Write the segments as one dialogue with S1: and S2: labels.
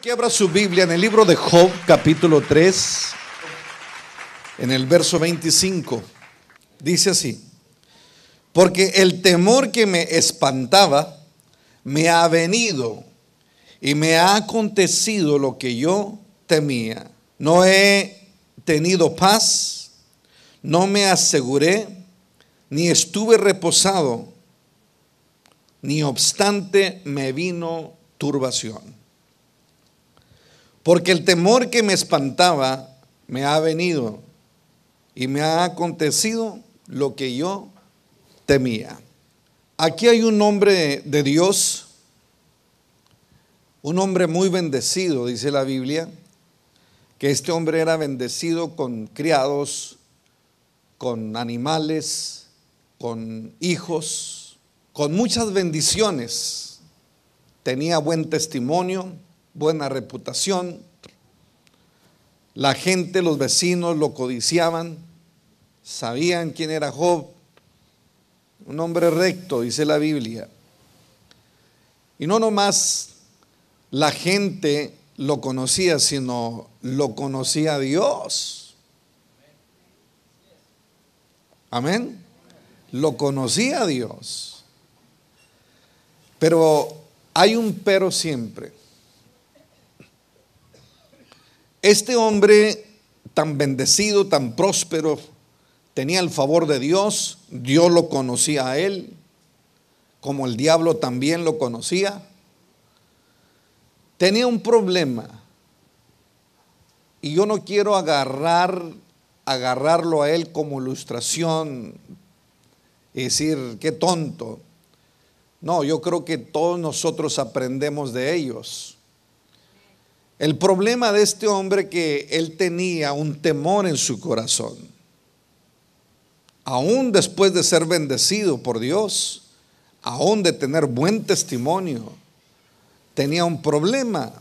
S1: Que abra su Biblia en el libro de Job, capítulo 3, en el verso 25. Dice así: porque el temor que me espantaba me ha venido y me ha acontecido lo que yo temía. No he tenido paz, no me aseguré, ni estuve reposado, ni obstante me vino turbación. Porque el temor que me espantaba me ha venido y me ha acontecido lo que yo temía. Aquí hay un hombre de Dios, un hombre muy bendecido, dice la Biblia, que este hombre era bendecido con criados, con animales, con hijos, con muchas bendiciones. Tenía buen testimonio, buena reputación. La gente, los vecinos lo codiciaban, sabían quién era Job, un hombre recto, dice la Biblia. Y no nomás la gente lo conocía, sino lo conocía Dios. Amén. Lo conocía Dios. Pero hay un pero siempre. Este hombre tan bendecido, tan próspero, tenía el favor de Dios. Dios lo conocía a él, como el diablo también lo conocía. Tenía un problema, y yo no quiero agarrarlo a él como ilustración y decir qué tonto. No, yo creo que todos nosotros aprendemos de ellos. El problema de este hombre, que él tenía un temor en su corazón. Aún después de ser bendecido por Dios, aún de tener buen testimonio, tenía un problema.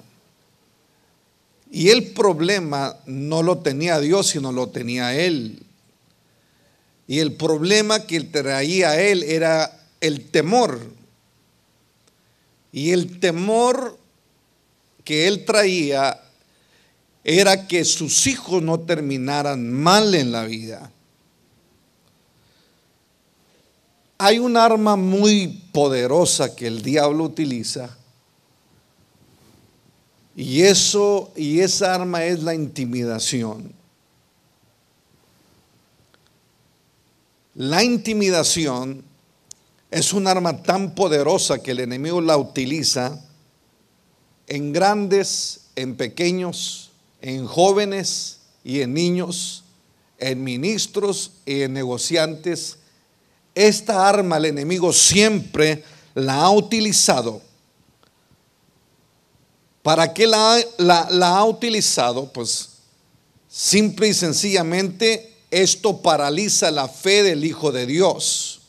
S1: Y el problema no lo tenía Dios, sino lo tenía él. Y el problema que traía a él era el temor. Y el temor que él traía era que sus hijos no terminaran mal en la vida. Hay un arma muy poderosa que el diablo utiliza, y esa arma es la intimidación. La intimidación es un arma tan poderosa que el enemigo la utiliza en grandes, en pequeños, en jóvenes y en niños, en ministros y en negociantes. Esta arma el enemigo siempre la ha utilizado. ¿Para qué la ha utilizado? Pues simple y sencillamente esto paraliza la fe del Hijo de Dios.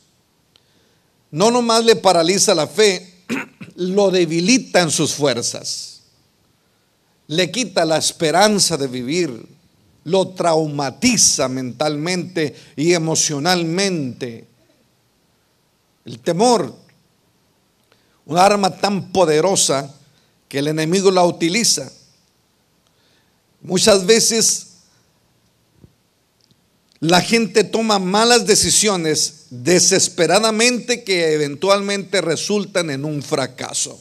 S1: No nomás le paraliza la fe, lo debilita en sus fuerzas, le quita la esperanza de vivir, lo traumatiza mentalmente y emocionalmente. El temor, un arma tan poderosa que el enemigo la utiliza. Muchas veces la gente toma malas decisiones desesperadamente que eventualmente resultan en un fracaso,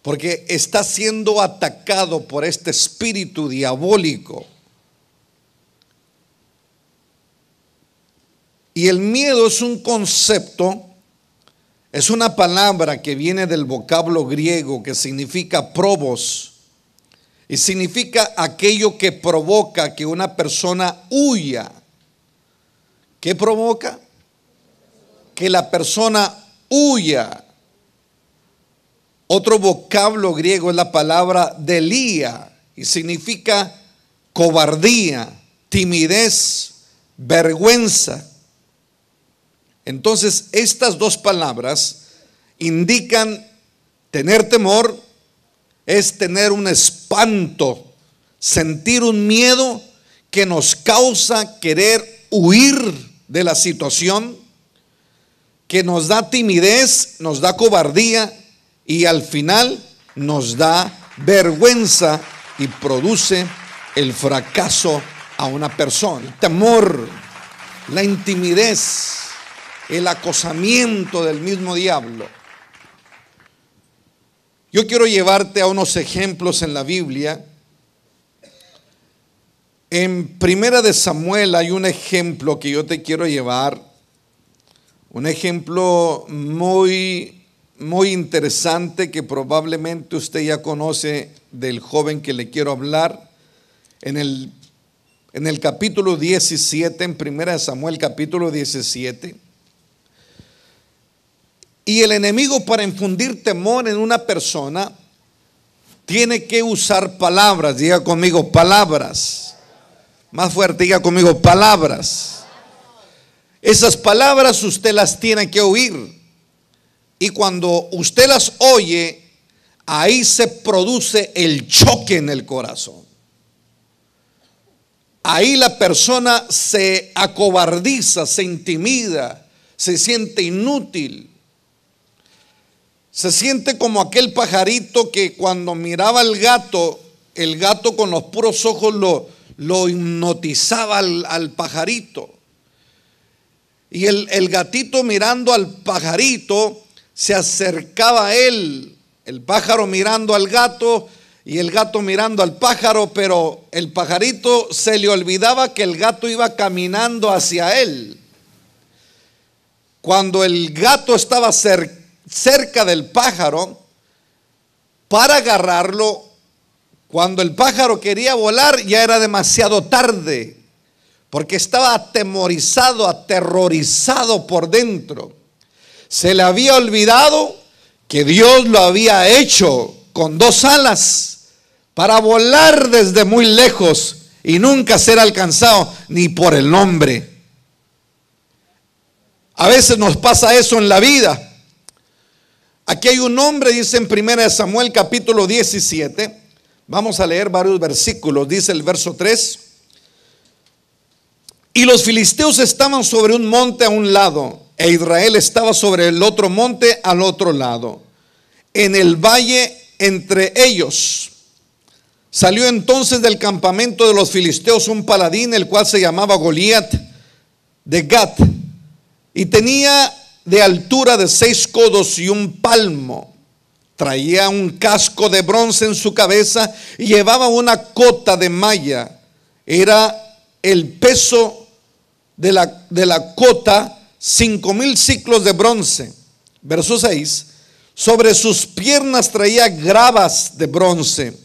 S1: porque está siendo atacado por este espíritu diabólico. Y el miedo es un concepto, es una palabra que viene del vocablo griego que significa probos, y significa aquello que provoca que una persona huya. ¿Qué provoca? Que la persona huya. Otro vocablo griego es la palabra delía, y significa cobardía, timidez, vergüenza. Entonces, estas dos palabras indican tener temor, es tener un espanto, sentir un miedo que nos causa querer huir de la situación, que nos da timidez, nos da cobardía y al final nos da vergüenza y produce el fracaso a una persona. El temor, la intimidez, el acosamiento del mismo diablo. Yo quiero llevarte a unos ejemplos en la Biblia. En Primera de Samuel hay un ejemplo que yo te quiero llevar, un ejemplo muy interesante que probablemente usted ya conoce del joven que le quiero hablar. En el capítulo 17, en Primera de Samuel capítulo 17. Y el enemigo, para infundir temor en una persona, tiene que usar palabras. Diga conmigo, palabras. Más fuerte, diga conmigo, palabras. Esas palabras usted las tiene que oír. Y cuando usted las oye, ahí se produce el choque en el corazón. Ahí la persona se acobardiza, se intimida, se siente inútil. Se siente como aquel pajarito que cuando miraba al gato, el gato con los puros ojos lo hipnotizaba al pajarito. Y el gatito mirando al pajarito se acercaba a él, el pájaro mirando al gato y el gato mirando al pájaro, pero el pajarito se le olvidaba que el gato iba caminando hacia él. Cuando el gato estaba cerca del pájaro para agarrarlo, cuando el pájaro quería volar, ya era demasiado tarde, porque estaba atemorizado, aterrorizado por dentro. Se le había olvidado que Dios lo había hecho con dos alas para volar desde muy lejos y nunca ser alcanzado ni por el hombre. A veces nos pasa eso en la vida. Aquí hay un hombre, dice en 1 Samuel capítulo 17. Vamos a leer varios versículos. Dice el verso 3. Y los filisteos estaban sobre un monte a un lado, e Israel estaba sobre el otro monte al otro lado, en el valle entre ellos. Salió entonces del campamento de los filisteos un paladín, el cual se llamaba Goliat de Gat, y tenía de altura de 6 codos y un palmo. Traía un casco de bronce en su cabeza y llevaba una cota de malla. Era el peso de la cota 5,000 siclos de bronce. Verso 6. Sobre sus piernas traía gravas de bronce,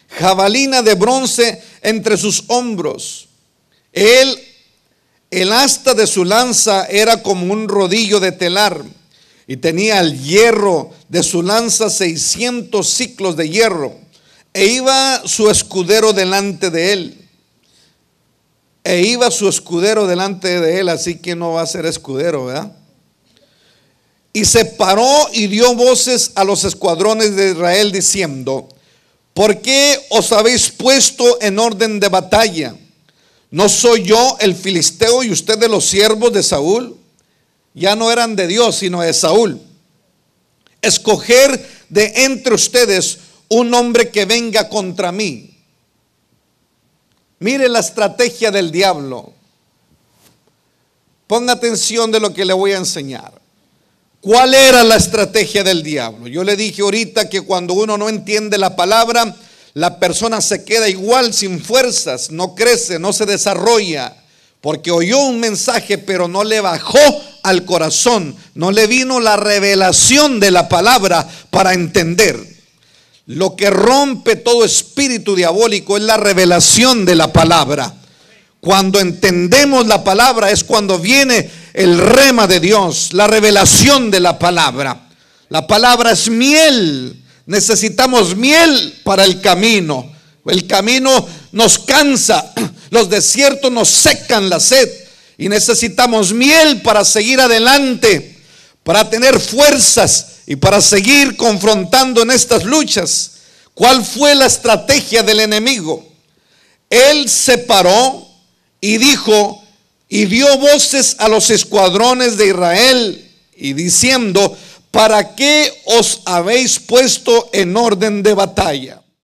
S1: jabalina de bronce entre sus hombros. El asta de su lanza era como un rodillo de telar, y tenía el hierro de su lanza 600 siclos de hierro. E iba su escudero delante de él. Así que no va a ser escudero, ¿verdad? Y se paró y dio voces a los escuadrones de Israel diciendo: ¿por qué os habéis puesto en orden de batalla? ¿No soy yo el filisteo y ustedes los siervos de Saúl? Ya no eran de Dios, sino de Saúl. Escoger de entre ustedes un hombre que venga contra mí. Mire la estrategia del diablo. Ponga atención de lo que le voy a enseñar. ¿Cuál era la estrategia del diablo? Yo le dije ahorita que cuando uno no entiende la palabra, la persona se queda igual, sin fuerzas, no crece, no se desarrolla, porque oyó un mensaje pero no le bajó al corazón, no le vino la revelación de la palabra para entender. Lo que rompe todo espíritu diabólico es la revelación de la palabra. Cuando entendemos la palabra es cuando viene el rema de Dios, la revelación de la palabra. La palabra es miel. Necesitamos miel para el camino. El camino nos cansa, los desiertos nos secan la sed y necesitamos miel para seguir adelante, para tener fuerzas y para seguir confrontando en estas luchas. ¿Cuál fue la estrategia del enemigo? Él se paró y dijo y dio voces a los escuadrones de Israel y diciendo: ¿para qué os habéis puesto en orden de batalla?